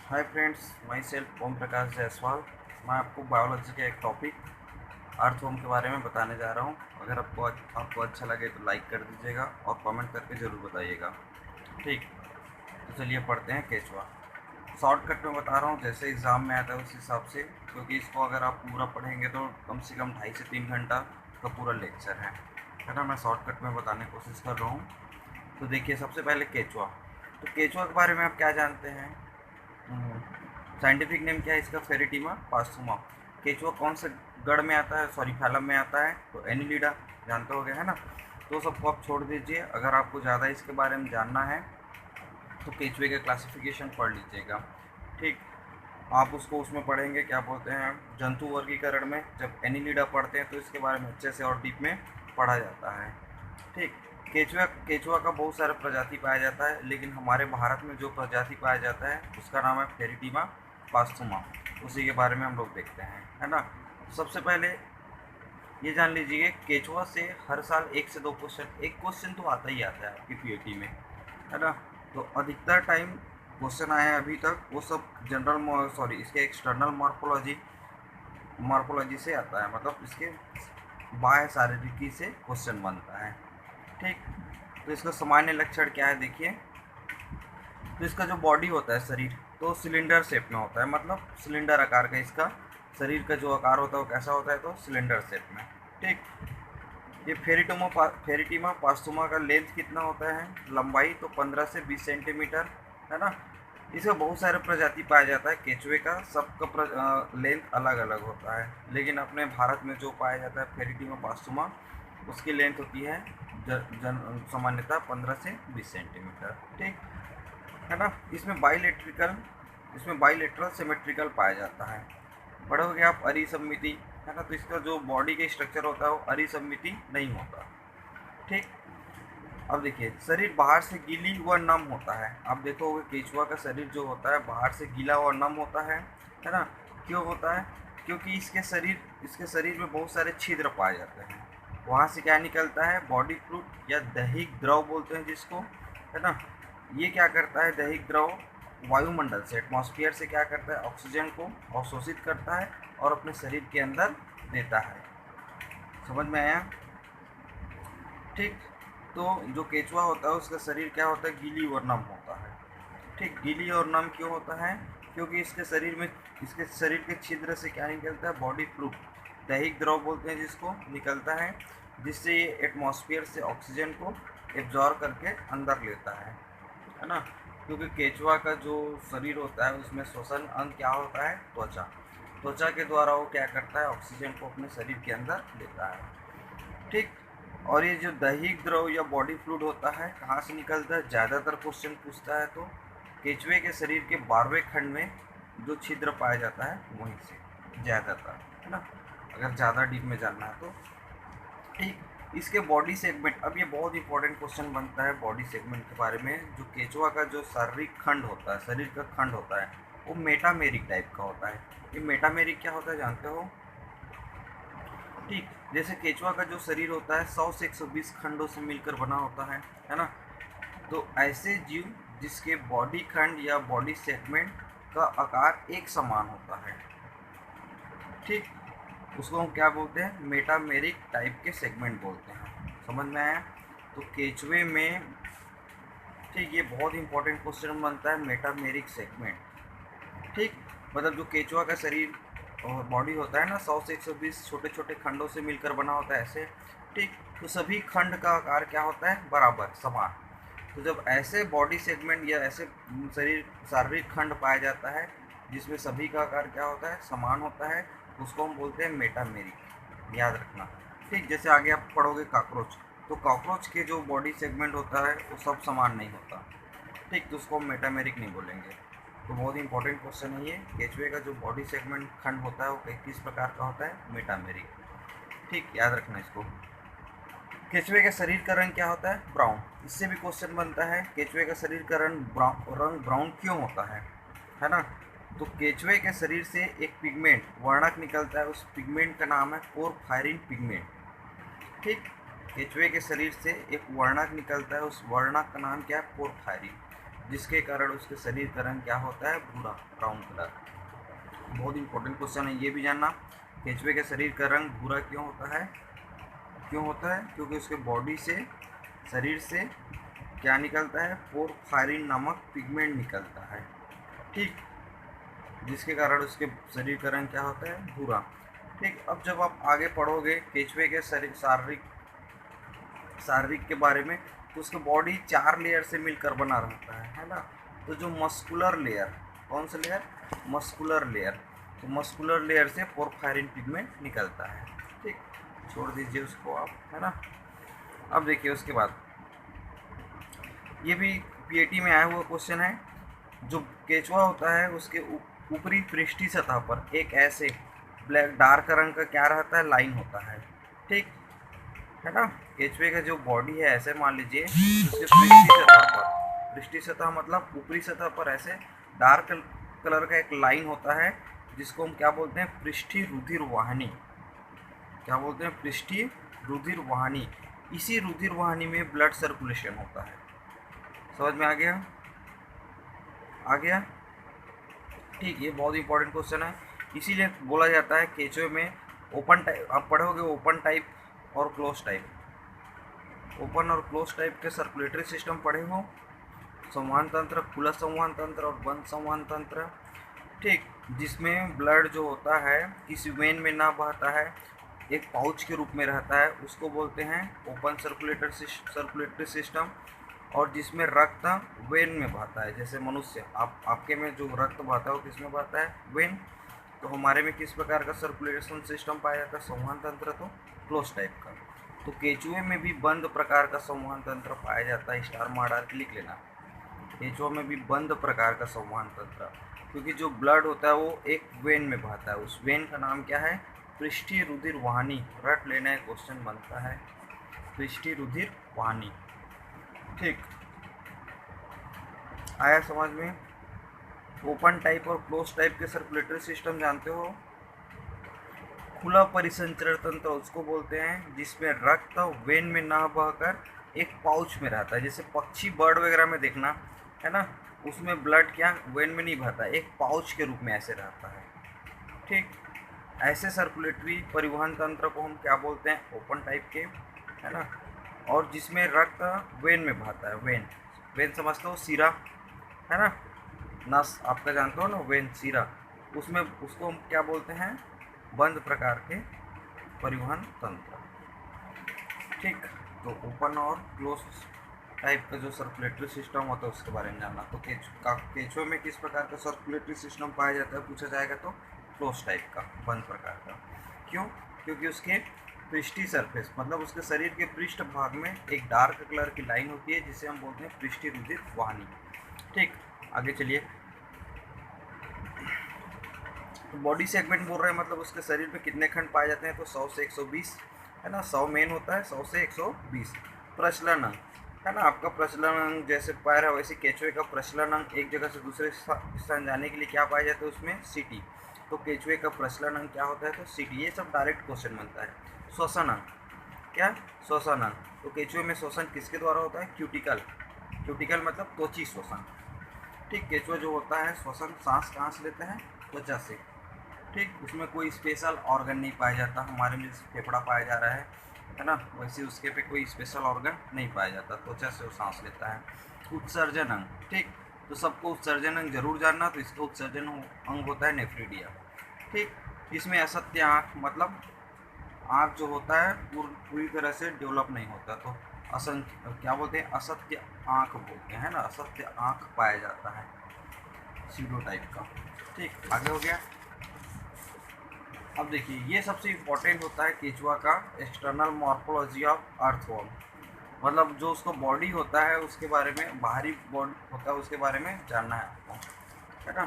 Hi friends, my self Om Prakash Jaiswal. मैं आपको biology के एक टॉपिक अर्थवर्म के बारे में बताने जा रहा हूँ। अगर आपको अच्छा लगे तो लाइक कर दीजिएगा और कमेंट करके ज़रूर बताइएगा। ठीक, तो चलिए पढ़ते हैं केचुआ। शॉर्टकट में बता रहा हूँ, जैसे एग्ज़ाम में आता है उस हिसाब से, क्योंकि इसको अगर आप पूरा पढ़ेंगे तो कम से कम 2.5 से 3 घंटा का पूरा लेक्चर है ना। मैं शॉर्टकट में बताने की कोशिश कर रहा हूँ। तो देखिए, सबसे पहले केचुआ। तो केचुआ के बारे में आप क्या जानते हैं? साइंटिफिक नेम क्या है इसका? फेरिटीमा पास्थुमा। केचुआ कौन से गढ़ में आता है, सॉरी फैलम में आता है? तो एनिलिडा, जानते हो गए है ना। तो सबको आप छोड़ दीजिए। अगर आपको ज़्यादा इसके बारे में जानना है तो केचुए का क्लासिफिकेशन पढ़ लीजिएगा। ठीक, आप उसको उसमें पढ़ेंगे, क्या बोलते हैं, जंतु वर्गीकरण में जब एनिलिडा पढ़ते हैं तो इसके बारे में अच्छे से और डीप में पढ़ा जाता है। ठीक, केचुआ केचुआ का बहुत सारा प्रजाति पाया जाता है, लेकिन हमारे भारत में जो प्रजाति पाया जाता है उसका नाम है फेरिटीमा पास्थुमा। उसी के बारे में हम लोग देखते हैं, है ना। सबसे पहले ये जान लीजिए, केचुआ से हर साल 1 से 2 क्वेश्चन, एक क्वेश्चन तो आता ही आता है आपकी पीएटी में, है ना। तो अधिकतर टाइम क्वेश्चन आए हैं अभी तक, वो सब जनरल सॉरी इसके एक्सटर्नल मॉर्फोलॉजी से आता है, मतलब इसके बाह्य शारीरिकी से क्वेश्चन बनता है। ठीक, तो इसका सामान्य लक्षण क्या है देखिए। तो इसका जो बॉडी होता है, शरीर, तो सिलेंडर शेप में होता है, मतलब सिलेंडर आकार का इसका शरीर का जो आकार होता है वो कैसा होता है? तो सिलेंडर शेप में। ठीक, ये फेरिटीमा पास्थुमा का लेंथ कितना होता है? लंबाई तो 15 से 20 सेंटीमीटर, है ना। इसका बहुत सारे प्रजाति पाया जाता है केचुए का, सबका लेंथ अलग अलग होता है, लेकिन अपने भारत में जो पाया जाता है फेरिटीमा पास्थुमा, उसकी लेंथ होती है सामान्यतः 15 से 20 सेंटीमीटर। ठीक, है ना। इसमें बाइलेटरल सिमेट्रिकल पाया जाता है। पढ़ोगे आप अरिसमिति, है ना। तो इसका जो बॉडी के स्ट्रक्चर होता है वो अरिसमिति नहीं होता। ठीक, अब देखिए, शरीर बाहर से गीली व नम होता है। आप देखोगे केचुआ का शरीर जो होता है बाहर से गीला और नम होता है ना। क्यों होता है? क्योंकि इसके शरीर में बहुत सारे छिद्र पाए जाते हैं। वहाँ से क्या निकलता है? बॉडी फ्लूइड या दैहिक द्रव बोलते हैं जिसको, है ना। ये क्या करता है? दैहिक द्रव वायुमंडल से, एटमॉस्फेयर से क्या करता है? ऑक्सीजन को अवशोषित करता है और अपने शरीर के अंदर देता है। समझ में आया? ठीक, तो जो केचुआ होता है उसका शरीर क्या होता है? गीली और नम होता है। ठीक, गीली और नम क्यों होता है? क्योंकि इसके शरीर के छिद्र से क्या निकलता है? बॉडी फ्लूइड, दैहिक द्रव बोलते हैं जिसको, निकलता है, जिससे ये एटमॉस्फेयर से ऑक्सीजन को एब्जॉर्ब करके अंदर लेता है ना। क्योंकि केचुआ का जो शरीर होता है उसमें श्वसन अंग क्या होता है? त्वचा। त्वचा के द्वारा वो क्या करता है? ऑक्सीजन को अपने शरीर के अंदर लेता है। ठीक, और ये जो दैहिक द्रव या बॉडी फ्लूइड होता है कहाँ से निकलता है? ज़्यादातर क्वेश्चन पूछता है तो केचुए के शरीर के 12वें खंड में जो छिद्र पाया जाता है वहीं से ज़्यादातर, है ना, अगर ज़्यादा डीप में जानना है तो। ठीक, इसके बॉडी सेगमेंट, अब ये बहुत इंपॉर्टेंट क्वेश्चन बनता है बॉडी सेगमेंट के बारे में। जो केचुआ का जो शारीरिक खंड होता है, शरीर का खंड होता है, वो मेटामेरिक टाइप का होता है। ये मेटामेरिक क्या होता है जानते हो? ठीक, जैसे केचुआ का जो शरीर होता है 100 से 120 खंडों से मिलकर बना होता है ना। तो ऐसे जीव जिसके बॉडी खंड या बॉडी सेगमेंट का आकार एक समान होता है, ठीक, उसको हम क्या बोलते हैं? मेटामेरिक टाइप के सेगमेंट बोलते हैं। समझ में आया? तो केचुए में, ठीक, ये बहुत इंपॉर्टेंट क्वेश्चन बनता है, मेटामेरिक सेगमेंट। ठीक, मतलब जो केचुआ का शरीर और बॉडी होता है ना, 100 से 120 छोटे छोटे खंडों से मिलकर बना होता है ऐसे। ठीक, तो सभी खंड का आकार क्या होता है? बराबर, समान। तो जब ऐसे बॉडी सेगमेंट या ऐसे शरीर शारीरिक खंड पाया जाता है जिसमें सभी का आकार क्या होता है? समान होता है, उसको हम बोलते हैं मेटामेरिक। याद रखना। ठीक, जैसे आगे आप पढ़ोगे कॉकरोच, तो कॉकरोच के जो बॉडी सेगमेंट होता है वो सब समान नहीं होता। ठीक, तो उसको हम मेटामेरिक नहीं बोलेंगे। तो बहुत इंपॉर्टेंट क्वेश्चन है ये। केचुए का जो बॉडी सेगमेंट खंड होता है वो किस प्रकार का होता है? मेटामेरिक। ठीक, याद रखना इसको। केचुए के शरीर का रंग क्या होता है? ब्राउन। इससे भी क्वेश्चन बनता है, केचुए का शरीर का रंग ब्राउन क्यों होता है ना। तो केचुए के शरीर से एक पिगमेंट, वर्णक निकलता है, उस पिगमेंट का नाम है पोरफायरिन पिगमेंट। ठीक, केचुए के शरीर से एक वर्णक निकलता है, उस वर्णक का नाम क्या है? पोरफायरिन। जिसके कारण उसके शरीर का रंग क्या होता है, भूरा, ब्राउन कलर। बहुत इंपॉर्टेंट क्वेश्चन है ये भी जानना, केंचुए के शरीर का रंग भूरा क्यों होता है, क्यों होता है, क्योंकि उसके बॉडी से, शरीर से क्या निकलता है, पोरफायरिन नामक पिगमेंट निकलता है, ठीक, जिसके कारण उसके शरीर का रंग क्या होता है, भूरा। ठीक, अब जब आप आगे पढ़ोगे केंचुए के शरीर शारीरिक के बारे में, तो उसका बॉडी 4 लेयर से मिलकर बना रहता है ना। तो जो मस्कुलर लेयर, कौन सा लेयर, मस्कुलर लेयर, तो मस्कुलर लेयर से पोरफायरिन पिगमेंट निकलता है। ठीक, छोड़ दीजिए उसको आप, है ना। अब देखिए उसके बाद ये भी पीएटी में आया हुआ क्वेश्चन है। जो केंचुआ होता है उसके ऊपरी पृष्ठीय सतह पर एक ऐसे ब्लैक डार्क रंग का क्या रहता है, लाइन होता है, ठीक है ना। केंचुए का जो बॉडी है ऐसे मान लीजिए, उसके पृष्ठीय सतह पर, पृष्ठीय सतह मतलब ऊपरी सतह पर ऐसे डार्क कलर का एक लाइन होता है, जिसको हम क्या बोलते हैं, पृष्ठीय रुधिर वाहिनी, क्या बोलते हैं, पृष्ठीय रुधिर वाहिनी। इसी रुधिर वाहिनी में ब्लड सर्कुलेशन होता है। समझ में आ गया, आ गया, ठीक। ये बहुत इंपॉर्टेंट क्वेश्चन है, इसीलिए बोला जाता है केंचुए में ओपन टाइप, आप पढ़ोगे ओपन टाइप और क्लोज टाइप, ओपन और क्लोज टाइप के सर्कुलेटरी सिस्टम पढ़े हो, संवहन तंत्र, खुला संवहन तंत्र और बंद संवहन तंत्र, ठीक, जिसमें ब्लड जो होता है किसी वेन में ना बहता है, एक पाउच के रूप में रहता है, उसको बोलते हैं ओपन सर्कुलेटरी सिस्टम। और जिसमें रक्त वेन में बहता है, जैसे मनुष्य, आपके में जो रक्त बहता है वो किस में बहता है, वेन। तो हमारे में किस प्रकार का सर्कुलेशन सिस्टम पाया जाता है, संवहन तंत्र, तो क्लोज टाइप का। तो केंचुए में भी बंद प्रकार का संवहन तंत्र पाया जाता है, स्टार मार के लिख लेना, केंचुआ में भी बंद प्रकार का संवहन तंत्र, क्योंकि जो ब्लड होता है वो एक वेन में बहता है, उस वेन का नाम क्या है, पृष्ठीय रुधिर वाहिनी। रट लेना है, क्वेश्चन बनता है पृष्ठीय रुधिर वाहिनी, ठीक, आया समझ में। ओपन टाइप और क्लोज टाइप के सर्कुलेटरी सिस्टम जानते हो। खुला परिसंचरण तंत्र उसको बोलते हैं जिसमें रक्त वेन में ना बहकर एक पाउच में रहता है, जैसे पक्षी, बर्ड वगैरह में देखना है ना, उसमें ब्लड क्या वेन में नहीं बहता, एक पाउच के रूप में ऐसे रहता है, ठीक। ऐसे सर्कुलेटरी परिवहन तंत्र को हम क्या बोलते हैं, ओपन टाइप के, है ना। और जिसमें रक्त वेन में बहता है, वेन, वेन समझते हो, सीरा, है ना, नस आपका जानते हो ना, वेन, सीरा, उसमें, उसको हम क्या बोलते हैं, बंद प्रकार के परिवहन तंत्र, ठीक। तो ओपन और क्लोज टाइप का जो सर्कुलेटरी सिस्टम होता है उसके बारे में जानना। तो केंचुए में किस प्रकार का सर्कुलेटरी सिस्टम पाया जाता है पूछा जाएगा, तो क्लोज टाइप का, बंद प्रकार का। क्यों, क्योंकि उसके पृष्ठीय सरफेस मतलब उसके शरीर के पृष्ठ भाग में एक डार्क कलर की लाइन होती है, जिसे हम बोलते हैं पृष्ठीय रुधिर वाहिनी, ठीक। आगे चलिए, तो बॉडी सेगमेंट बोल रहे हैं, मतलब उसके शरीर में कितने खंड पाए जाते हैं, तो 100 से 120, है ना, 100 मेन होता है, 100 से 120। प्रचलन अंग, है ना, आपका प्रचलन अंग जैसे पैर है, वैसे केंचुए का प्रचलन अंग एक जगह से दूसरे स्थान जाने के लिए क्या पाया जाता है, उसमें सीटी। तो केंचुए का प्रचलन अंग क्या होता है, तो सीटी। ये सब डायरेक्ट क्वेश्चन बनता है। श्वसन अंग, क्या, श्वसन अंग, तो केंचुए में श्वसन किसके द्वारा होता है, क्यूटिकल, क्यूटिकल मतलब त्वची श्वसन, ठीक। केंचुआ जो होता है श्वसन, सांस कहाँ से लेते हैं, त्वचा से, ठीक। उसमें कोई स्पेशल ऑर्गन नहीं पाया जाता, हमारे में फेफड़ा पाया जा रहा है ना, वैसे उसके पे कोई स्पेशल ऑर्गन नहीं पाया जाता, त्वचा से वो सांस लेता है। उत्सर्जन अंग, ठीक, तो सबको उत्सर्जन अंग जरूर जानना, तो इसका उत्सर्जन अंग होता है नेफ्रिडिया, ठीक। इसमें असत्य आँख, मतलब आँख जो होता है पूरी तरह से डेवलप नहीं होता, तो असंख्य क्या बोलते हैं, असत्य आँख बोलते हैं ना, असत्य आँख पाया जाता है, सीडो टाइप का, ठीक। आगे हो गया। अब देखिए ये सबसे इम्पोर्टेंट होता है केंचुआ का एक्सटर्नल मॉर्फोलॉजी ऑफ अर्थवर्म, मतलब जो उसका बॉडी होता है उसके बारे में, बाहरी बॉडी होता है उसके बारे में जानना है आपको, है ना।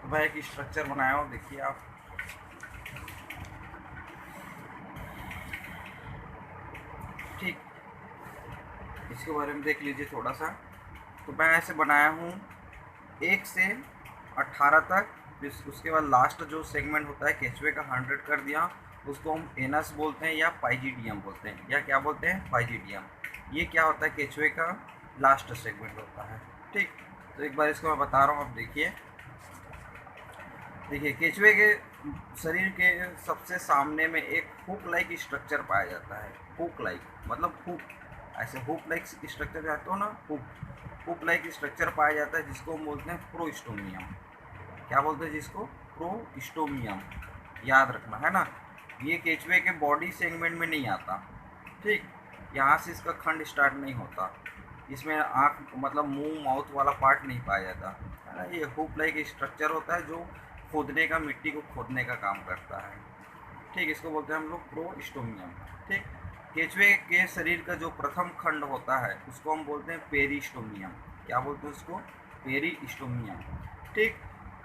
तो मैं एक स्ट्रक्चर बनाया हूँ, देखिए आप, ठीक, इसके बारे में देख लीजिए थोड़ा सा। तो मैं ऐसे बनाया हूँ 1 से 18 तक, उसके बाद लास्ट जो सेगमेंट होता है केंचुए का 100 कर दिया, उसको हम एनस बोलते हैं या पाइजिडियम बोलते हैं, या क्या बोलते हैं, पाइजिडियम। ये क्या होता है, केंचुए का लास्ट सेगमेंट होता है, ठीक। तो एक बार इसको मैं बता रहा हूँ, अब देखिए। केचुए के शरीर के सबसे सामने में एक हुक लाइक स्ट्रक्चर पाया जाता है। हुक लाइक मतलब हुक, ऐसे हुक लाइक स्ट्रक्चर जानते हो ना, हुक लाइक स्ट्रक्चर पाया जाता है जिसको हम बोलते हैं प्रोस्टोमियम। क्या बोलते हैं जिसको? प्रोस्टोमियम। याद रखना है ना। ये केचुए के बॉडी सेगमेंट में नहीं आता, ठीक। यहाँ से इसका खंड स्टार्ट नहीं होता, इसमें आँख मतलब मुंह माउथ वाला पार्ट नहीं पाया जाता है ना। ये हुक लाइक स्ट्रक्चर होता है जो खोदने का, मिट्टी को खोदने का काम करता है, ठीक। इसको बोलते हैं हम लोग प्रोस्टोमियम, ठीक। केचुए के शरीर का जो प्रथम खंड होता है उसको हम बोलते हैं पेरिस्टोमियम। क्या बोलते हैं उसको? पेरिस्टोमियम, ठीक।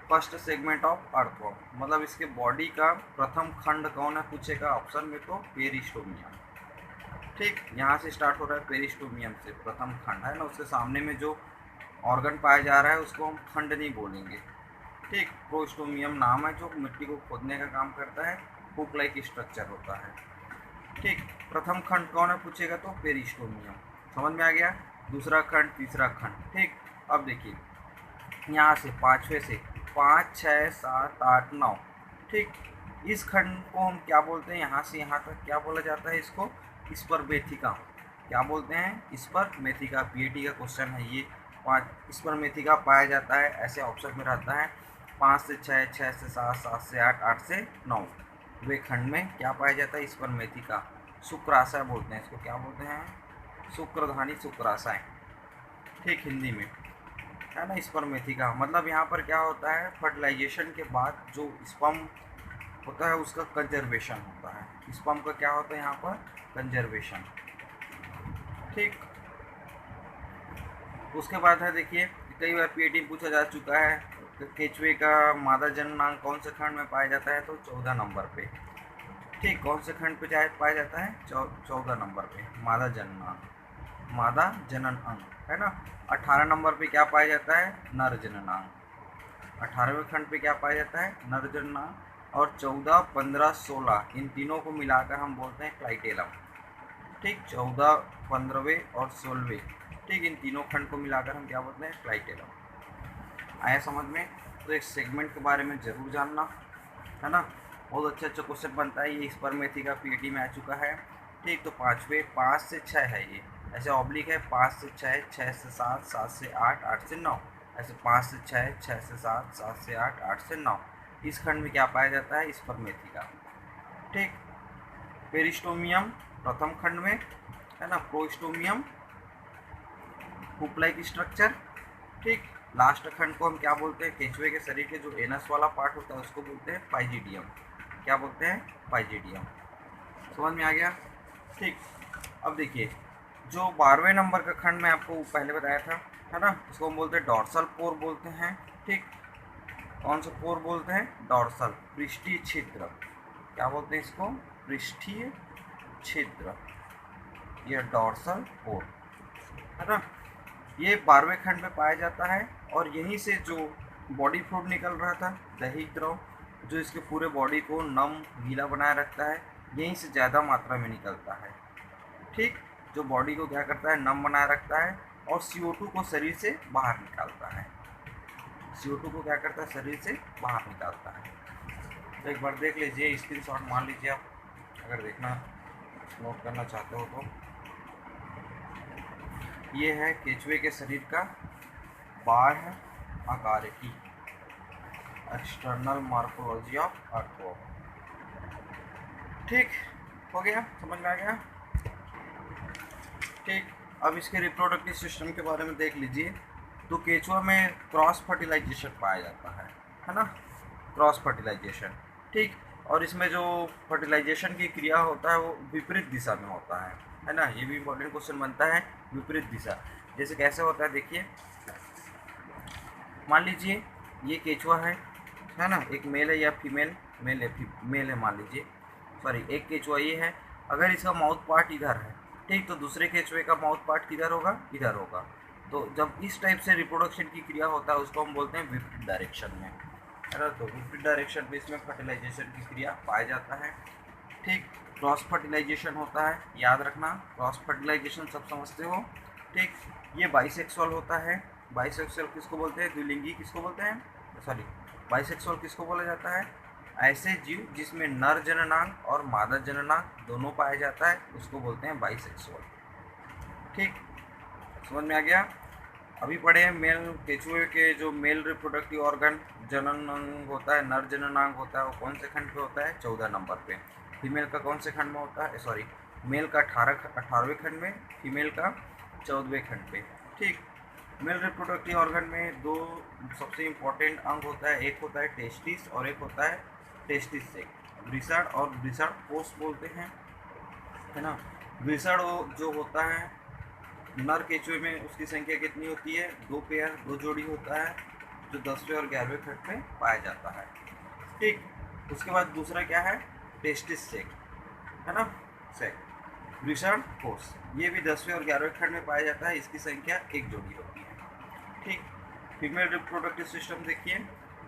फर्स्ट सेगमेंट ऑफ अर्थवर्म, मतलब इसके बॉडी का प्रथम खंड कौन है पूछेगा ऑप्शन में, तो पेरिस्टोमियम, ठीक। यहाँ से स्टार्ट हो रहा है पेरिस्टोमियम से, प्रथम खंड है ना। उसके सामने में जो ऑर्गन पाया जा रहा है उसको हम खंड नहीं बोलेंगे, ठीक। प्रोस्टोमियम नाम है जो मिट्टी को खोदने का काम करता है, हुक लाइक स्ट्रक्चर होता है, ठीक। प्रथम खंड कौन है पूछेगा तो पेरिस्टोमियम। समझ में आ गया? दूसरा खंड, तीसरा खंड, ठीक। अब देखिए यहाँ से पाँचवें से 5, 6, 7, 8, 9, ठीक। इस खंड को हम क्या बोलते हैं? यहाँ से यहाँ तक क्या बोला जाता है इसको? स्पर्मेथिका। क्या बोलते हैं? स्पर्मेथिका। पीएटी का क्वेश्चन है ये। 5 स्पर्मेथिका पाया जाता है, ऐसे ऑप्शन में रहता है। 5 से 6, 6 से 7, 7 से 8, 8 से 9 वे खंड में क्या पाया जाता है? स्पर्मेथिका। शुक्राशय बोलते हैं इसको। क्या बोलते हैं? शुक्रधानी शुक्राशय, ठीक, हिंदी में है ना। स्पर्मेथिका मतलब यहाँ पर क्या होता है, फर्टिलाइजेशन के बाद जो स्पर्म होता है उसका कंजर्वेशन होता है। स्पर्म का क्या होता है यहाँ पर? कंजर्वेशन, ठीक। उसके बाद है देखिए, कई बार पीएटी पूछा जा चुका है, केचुए का मादा जननांग कौन से खंड में पाया जाता है? तो 14 नंबर पे, ठीक। कौन से खंड पे पाया जाता है? 14 नंबर पे मादा जननांग, मादा जनन अंग, है ना। 18 नंबर पे क्या पाया जाता है? नर जननांग। 18वें खंड पे क्या पाया जाता है? नर जननांग। और 14, 15, 16 इन तीनों को मिलाकर हम बोलते हैं क्लाइटेलम, ठीक। 14, 15वें और 16वें, ठीक, इन तीनों खंड को मिलाकर हम क्या बोलते हैं? क्लाइटेलम। आया समझ में? तो एक सेगमेंट के बारे में जरूर जानना, है ना। बहुत अच्छा क्वेश्चन बनता है ये, स्पर्मेथिका पीएटी में आ चुका है, ठीक। तो 5 से 6 है ये, ऐसे ऑब्लिक है। 5 से 6, 6 से 7, 7 से 8, 8 से 9, ऐसे 5 से 6, 6 से 7, 7 से 8, 8 से 9 इस खंड में क्या पाया जाता है? स्पर्मेथिका, ठीक। पेरिस्टोमियम प्रथम खंड में, है ना। प्रोस्टोमियम हुक लाइक स्ट्रक्चर, ठीक। लास्ट खंड को हम क्या बोलते हैं? केचुए के शरीर के जो एनस वाला पार्ट होता है उसको बोलते हैं पाइजिडियम। क्या बोलते हैं? पाइजिडियम। समझ में आ गया, ठीक। अब देखिए जो 12वें नंबर का खंड मैं आपको पहले बताया था, है ना, इसको हम बोलते हैं डॉर्सल पोर बोलते हैं, ठीक। कौन सा पोर बोलते हैं? डॉर्सल, पृष्ठीय छिद्र। क्या बोलते हैं इसको? पृष्ठीय छिद्र, ये डॉर्सल पोर, है ना। ये 12वें खंड में पाया जाता है और यहीं से जो बॉडी फ्लूइड निकल रहा था, दैहिक द्रव, जो इसके पूरे बॉडी को नम गीला बनाए रखता है, यहीं से ज़्यादा मात्रा में निकलता है, ठीक। जो बॉडी को क्या करता है? नम बनाए रखता है और CO2 को शरीर से बाहर निकालता है। CO2 को क्या करता है? शरीर से बाहर निकालता है। तो एक बार देख लीजिए, स्क्रीनशॉट मान लीजिए आप, अगर देखना नोट करना चाहते हो तो। ये है केचुए के शरीर का बाह्य आकारिकी, एक्सटर्नल मॉर्फोलॉजी ऑफ अर्थवर्म, ठीक। हो गया? समझ में आ गया, ठीक। अब इसके रिप्रोडक्टिव सिस्टम के बारे में देख लीजिए। तो केचुआ में क्रॉस फर्टिलाइजेशन पाया जाता है ना, क्रॉस फर्टिलाइजेशन, ठीक। और इसमें जो फर्टिलाइजेशन की क्रिया होता है वो विपरीत दिशा में होता है ना। ये भी इम्पोर्टेंट क्वेश्चन बनता है, विपरीत दिशा जैसे कैसे होता है देखिए। मान लीजिए ये केचुआ है ना, एक मेल है या फीमेल, मेल है मान लीजिए, सॉरी एक केचुआ ये है। अगर इसका माउथ पार्ट इधर है, ठीक, तो दूसरे केचुए का माउथ पार्ट किधर होगा? इधर होगा। तो जब इस टाइप से रिप्रोडक्शन की क्रिया होता है उसको हम बोलते हैं विपरीत डायरेक्शन में, है ना। तो विपरीत डायरेक्शन में इसमें फर्टिलाइजेशन की क्रिया पाया जाता है, ठीक। क्रॉस फर्टिलाइजेशन होता है, याद रखना, क्रॉस फर्टिलाइजेशन सब समझते हो, ठीक। ये बाइसेक्सुअल होता है, बाइसेक्सुअल किसको बोलते हैं? द्विलिंगी किसको बोलते हैं? सॉरी, बाइसेक्सुअल किसको बोला जाता है? ऐसे जीव जिसमें नर जननांग और मादा जननांग दोनों पाया जाता है उसको बोलते हैं बाइसेक्सुअल। ठीक, समझ में आ गया? अभी पढ़े हैं मेल केचुए के जो मेल रिप्रोडक्टिव ऑर्गन जननांग होता है, नर जननांग होता है, वो कौन से खंड पे होता है? 14 नंबर पे। फीमेल का कौन से खंड में होता है? सॉरी, मेल का 18वें खंड में, फीमेल का 14वें खंड पे। ठीक, मेल रिप्रोडक्टिव ऑर्गन में दो सबसे इम्पोर्टेंट अंग होता है, एक होता है टेस्टिस और एक होता है टेस्टिस से ब्रिसड और ब्रिसड पोस्ट बोलते हैं, है ना। ब्रिसड जो होता है नर केचुए में, उसकी संख्या कितनी होती है? 2 पेयर, 2 जोड़ी होता है, जो 10वें और 11वें खंड में पाया जाता है। ठीक, उसके बाद दूसरा क्या है? टेस्टिस सेक, है ना, सेक ब्रिसड पोस्ट, ये भी 10वें और 11वें खंड में पाया जाता है, इसकी संख्या 1 जोड़ी होती है। ठीक, फीमेल रिप्रोडक्टिव सिस्टम देखिए,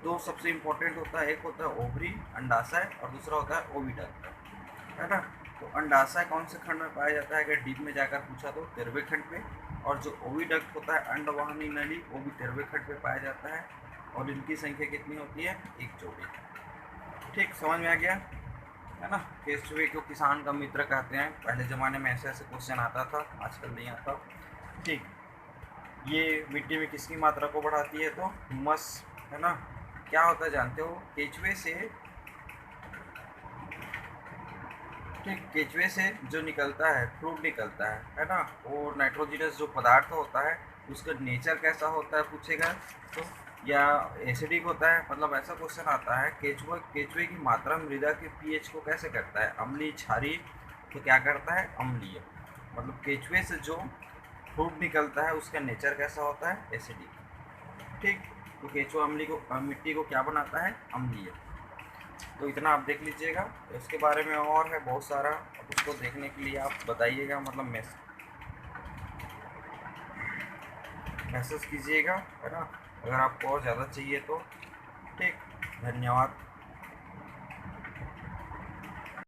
दो सबसे इंपॉर्टेंट होता है, एक होता है ओवरी अंडाशय और दूसरा होता है ओविडक्ट, है ना। तो अंडाशय कौन से खंड में पाया जाता है? अगर डीप में जाकर पूछा तो 13वें खंड पे, और जो ओविडक्ट होता है अंडवाहिनी नली, वो भी 13वें खंड पे पाया जाता है, और इनकी संख्या कितनी होती है? 1 जोड़ी। ठीक, समझ में आ गया, है ना। केचुए को किसान का मित्र कहते हैं, पहले ज़माने में ऐसे ऐसे क्वेश्चन आता था, आजकल नहीं आता। ठीक, ये मिट्टी में किसकी मात्रा को बढ़ाती है? तो ह्यूमस, है ना। क्या होता है जानते हो? केचुए से, ठीक, केचुए से जो निकलता है, फ्लूइड निकलता है ना, वो नाइट्रोजनस जो पदार्थ होता है उसका नेचर कैसा होता है पूछेगा तो, या एसिडिक होता है, मतलब ऐसा क्वेश्चन आता है। केचुए की मात्रा मृदा के पीएच को कैसे करता है? अम्लीय, क्षारीय, तो क्या करता है? अम्लीय। मतलब केचुए से जो फ्लूइड निकलता है उसका नेचर कैसा होता है? एसिडिक। ठीक, तो केचुआ अम्ली को, मिट्टी को क्या बनाता है? अम्लीय। तो इतना आप देख लीजिएगा, इसके बारे में और है बहुत सारा, अब उसको देखने के लिए आप बताइएगा, मतलब मैसेज कीजिएगा, है ना, अगर आपको और ज़्यादा चाहिए तो। ठीक, धन्यवाद।